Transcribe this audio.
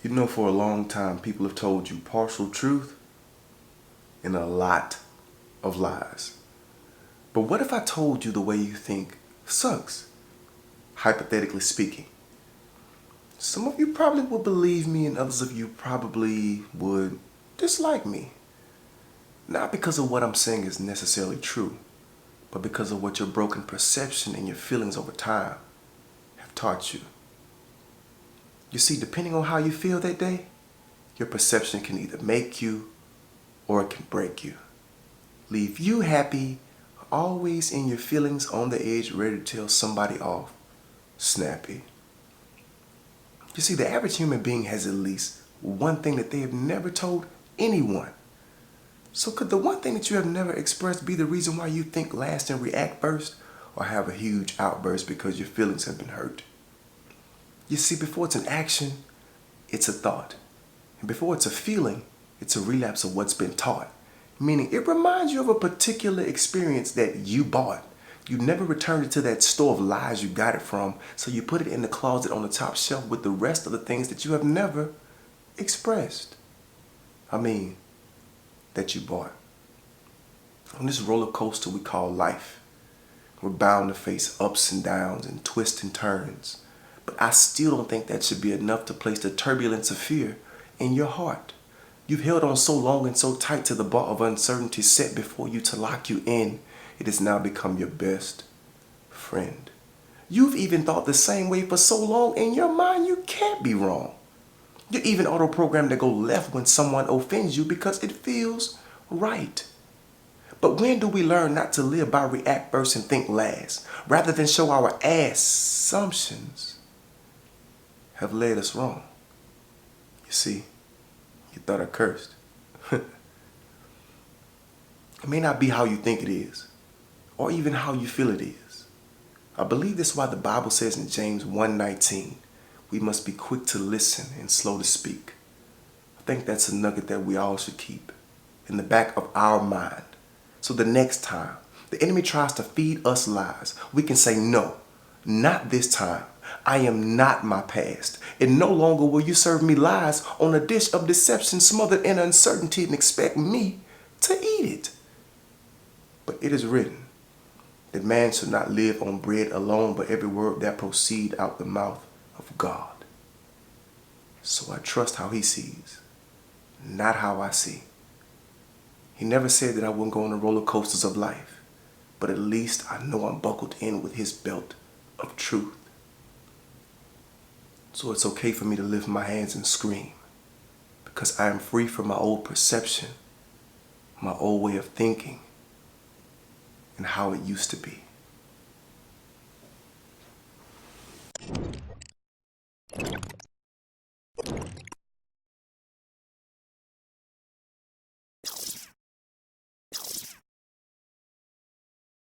You know, for a long time, people have told you partial truth and a lot of lies. But what if I told you the way you think sucks, hypothetically speaking? Some of you probably would believe me and others of you probably would dislike me. Not because of what I'm saying is necessarily true, but because of what your broken perception and your feelings over time have taught you. You see, depending on how you feel that day, your perception can either make you or it can break you. Leave you happy, always in your feelings on the edge, ready to tell somebody off, snappy. You see, the average human being has at least one thing that they have never told anyone. So could the one thing that you have never expressed be the reason why you think last and react first, or have a huge outburst because your feelings have been hurt? You see, before it's an action, it's a thought. And before it's a feeling, it's a relapse of what's been taught. Meaning it reminds you of a particular experience that you bought. You never returned it to that store of lies you got it from, so you put it in the closet on the top shelf with the rest of the things that you have never expressed. That you bought. On this roller coaster we call life, we're bound to face ups and downs and twists and turns. But I still don't think that should be enough to place the turbulence of fear in your heart. You've held on so long and so tight to the bar of uncertainty set before you to lock you in, it has now become your best friend. You've even thought the same way for so long in your mind you can't be wrong. You're even auto-programmed to go left when someone offends you because it feels right. But when do we learn not to live by react first and think last, rather than show our assumptions have led us wrong? You see, you thought I cursed. It may not be how you think it is, or even how you feel it is. I believe that's why the Bible says in James 1:19, we must be quick to listen and slow to speak. I think that's a nugget that we all should keep in the back of our mind. So the next time the enemy tries to feed us lies, we can say, no, not this time. I am not my past. And no longer will you serve me lies on a dish of deception smothered in uncertainty and expect me to eat it. But it is written that man should not live on bread alone, but every word that proceeds out the mouth of God. So I trust how he sees, not how I see. He never said that I wouldn't go on the roller coasters of life, but at least I know I'm buckled in with his belt of truth. So it's okay for me to lift my hands and scream, because I am free from my old perception, my old way of thinking, and how it used to be.